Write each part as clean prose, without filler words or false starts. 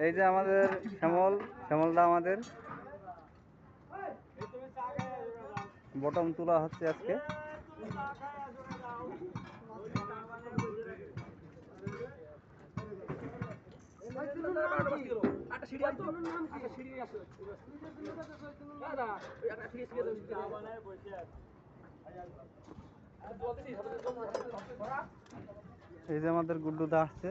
এই যে আমাদের শ্যামলদা আমাদের বটম তোলা হচ্ছে আজকে। এই যে আমাদের গুড্ডুদা আসছে।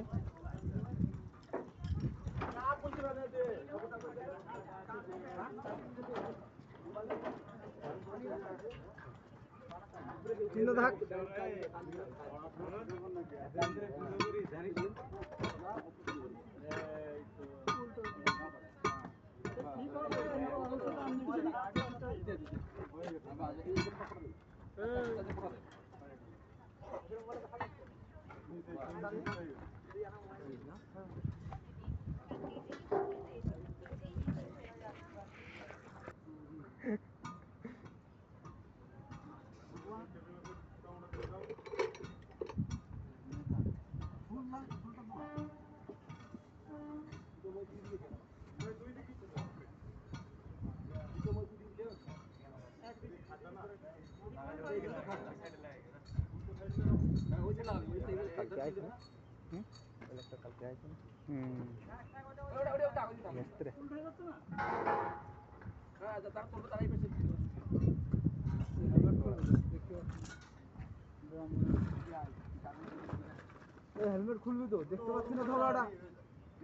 হেলমেট খুলবি তো, দেখতে পাচ্ছি না ধরাটা।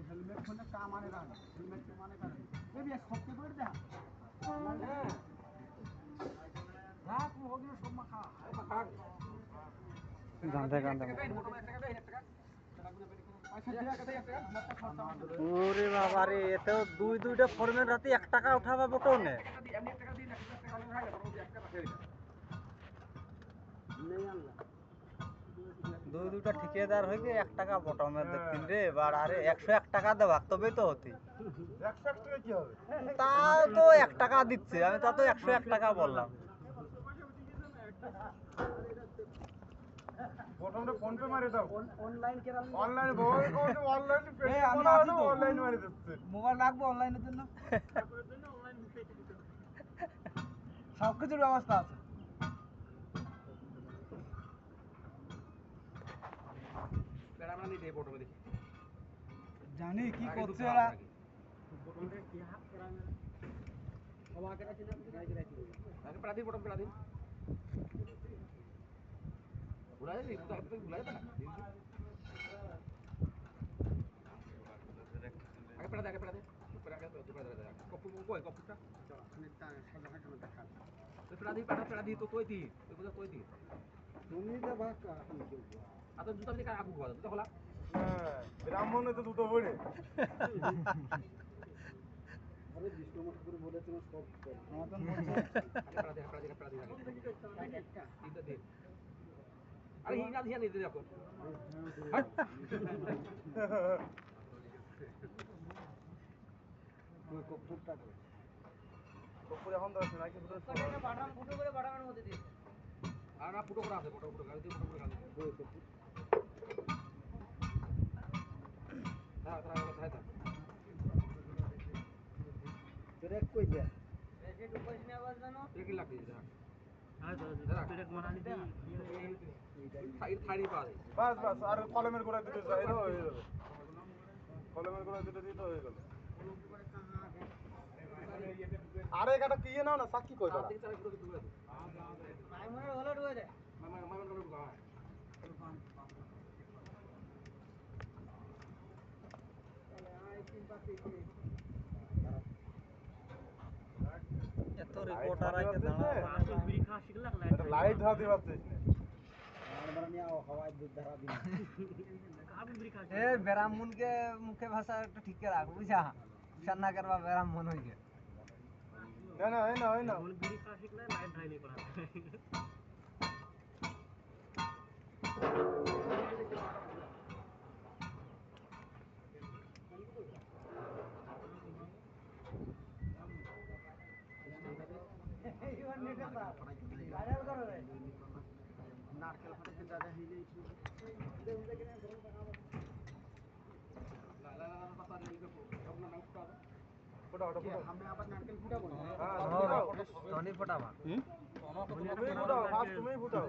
হেলমেট খুললে কাম আনে না, হেলমেট মানে কারণ এই সত্যি করে দেখ রাত ওগুলো সব মাখা গান্ধে গান্ধে। ওরে বাবা রে, এতে দুইটা ফর্মের রাতে 1 টাকা উঠাবা বটনে। দুইটা ঠিকাদার হইবে 1 টাকা বটমের দেখতেন রে। এবার আরে 101 টাকা দেওয়া তবেই তো হতি। 101 টাকা কি হবে? তাও তো 1 টাকা দিচ্ছে, আমি তা তো 101 টাকা বললাম। বটমটা ফোন পে মারি দাও। অনলাইন কেরাল অনলাইনে বল কোন অনলাইন পে আমি আছি তো অনলাইন মারি দিচ্ছে। মোবাইল রাখবো অনলাইনের জন্য। সব কিছুর ব্যবস্থা আছে। জানি কি করছে ওরা। ব্রাহ্মণে তো দুটো বড়ে। কপুর এখন দশ নাকি দুটো বাটাম ফুটো করে বাটামের মধ্যে দিয়ে আর না ফুটো করা আছে ফুটো গাড়ি দিয়ে ফুটো করে গাড়ি হ্যাঁ তারা কোথায় থাকে ব্রেক কই দে ऐसे ऊपर से आवाज जानो কি লাগবে এটা हां तो ब्रेक बनानी थी থাড়ি পাবে বাস বাস আর কলমের গোড়া দিতে যাই না হয়ে যাবে কলমের গোড়া দিতে দিতে হয়ে গেল আরে এটা কি নাও না সাক্ষী কই দাও মাইমনের হলে ঢুকে দে মামা ঢুকা এত রিপোর্টার আইতে দাঁড়া বিড়ি খাওয়া শিখলাম না এটা লাইট ধরাতে পারছিস না এ ব্রাহ্মণকে মুখে ভাষা একটু ঠিক রাখ বুঝা সান্না করবা ব্রাহ্মণ হই গে না বিড়ি খাওয়া শিখলে লাইট ঢাই नहीं करा নারকেল ফাটা দাদা হইলে আমি আবার নারকেল ফুটাবো না ধনী ফোটাবা হুম? তুমি ফুটাও ফার্স্ট তুমি ফুটাও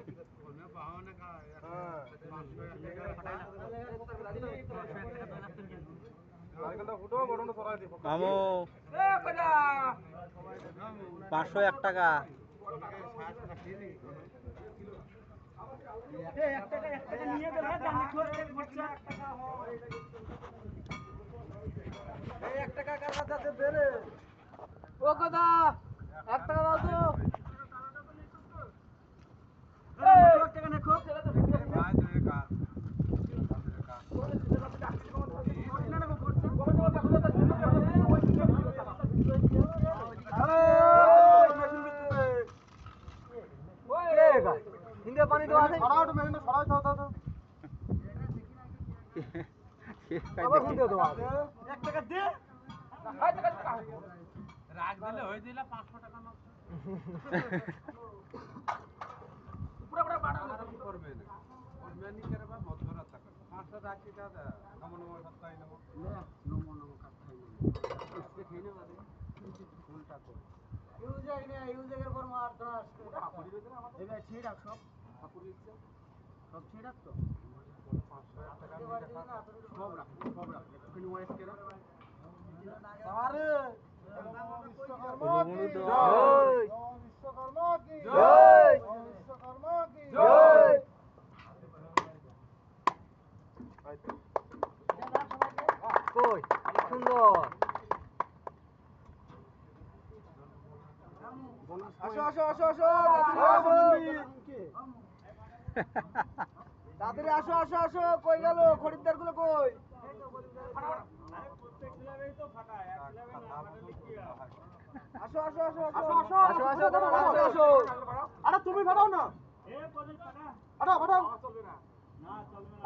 নারকেলটা ফুটাও বড়টা সরাই দিই মামু 501 টাকা। এই 1 টাকা নিয়ে গেল দাম খরচা এই 1 টাকা কার কাছে আছে দে রে ও কথা 1 টাকা দাও তো এই 1 টাকা নে খুব হিন্দে পানি দেওয়া আছে সরাও তো মেশিনটা সরাও দাও দাও আবার হিন্দে দেওয়া আছে 1 টাকা দে রাগ দিলে হয়ে দিলা 500 টাকা না পুরো পুরো বাড়া করবে না ওর ম্যানেজার বা মধ্যরাত টাকা 500 টাকা কি দাদা নমো নমো সপ্তাহে নমো নমো নমো কাটতাই নমো इससे खेने वाले उल्टा को ইউজার না ইউজারের পর মার দাস হাপুরি বেদনা আমাদের এই ছেড়ে রাখ সব হাপুরি দিচ্ছে সব ছেড়ে রাখ তো 500 টাকা সব রাখ একটুখানি ওয়াইস করে আরে বিশ্বকর্মা কি জয় বিশ্বকর্মা কি জয় বিশ্বকর্মা কি জয় কই সুন্দর আসো আসো আসো আসো তাড়াতাড়ি আসো আসো আসো কই গেল খরিদ্দার গুলো কই আসো আসো আসো আসো আসো আসো আসো আসো আরে তুমি ফাটাও না ফাটাও ফাটাও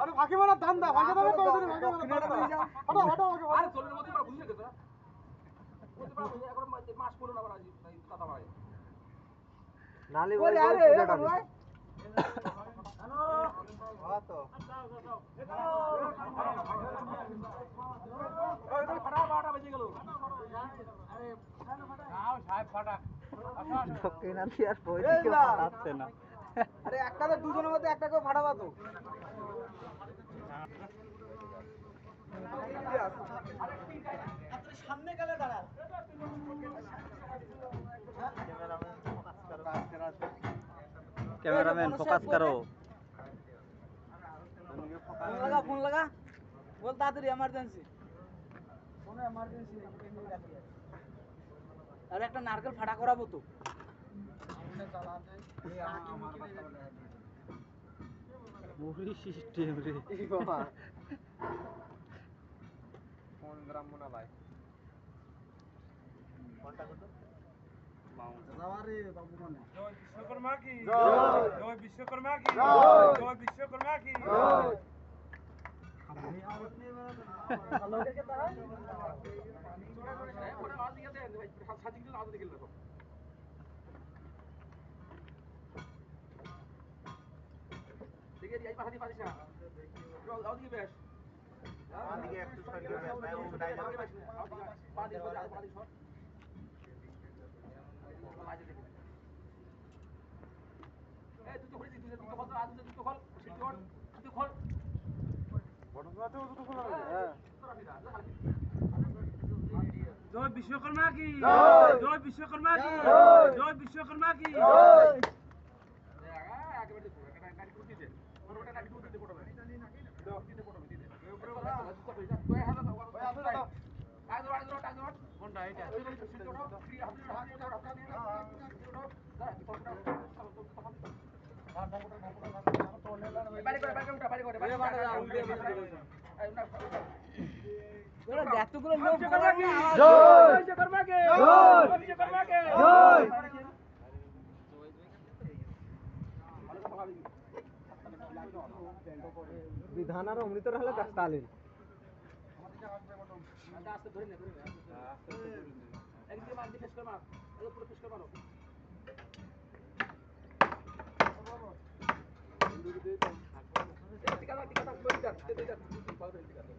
আরে ফাঁকি মারার ধান্দা ফাঁকি দেবে তো ওদের ফাঁকি মারার ধান্দা ফাটাও ফাটাও আরে চলবে মধ্যে পারা বুঝলে কেতো মধ্যে পারা এখন মাস পড়লো না পারা কথা বাড়াই নালি বলে আরে ভাই হ্যাঁ তো ওই ফাটা 12টা বেজে গেল আরে নাও সাহেব ফাটা দক্ষিণালি আর বইদিকে ফাটাচ্ছে না। আরে একটা তো দুজনের মধ্যে একটা করে ফাটাবা তো সামনে গেলে দাঁড়া ক্যামেরাম্যান ফোকাস করো। ফোন লাগা বল তাড়াতাড়ি এমার্জেন্সি কোনো এমার্জেন্সি নেই আর একটা নারকেল ফাটা করাবো তো সামনে চালাতে এই আমার মুভি সিস্টেম রে। এই বাবা কোন গ্রাম মনে ভাই কোনটা কত যাওয়ারে বাবু কোনে জয় বিশ্বকর্মা কি জয় জয় বিশ্বকর্মা কি জয় জয় বিশ্বকর্মা কি জয় ভালো দেখে তারা ঠিক আছে এই পাহাড়ি পারিস না ওদিকে বেশ ওদিকে একটু সরিয়ে বেশ ভাই ও ডাইল পাদি পাদি সর এই তুই তো ঘুরে তুই তো খল আজ তুই তো খল তুই খল বড় মাঠে ও তো খোলা হ্যাঁ জয় বিশ্বকর্মা কি জয় জয় বিশ্বকর্মা কি জয় জয় বিশ্বকর্মা কি জয় একেবারে একটা গাড়ি কুটি দে ওটা গাড়ি কুটি দে ফটো দিতে ফটো দিতে উপরে তুই হাত দাও ওই আসো দাদা কোনটা এটা এতগুলো লোক জয় বিশ্বকর্মাকে জয় বিশ্বকর্মাকে জয় বিধান আর অমৃত হলে স্টালিন আস্তে ধরে নে একদিকে মার দিয়ে ফেস কর মার এই পুরো ফেস কর মারো টিকা টিকা টিকা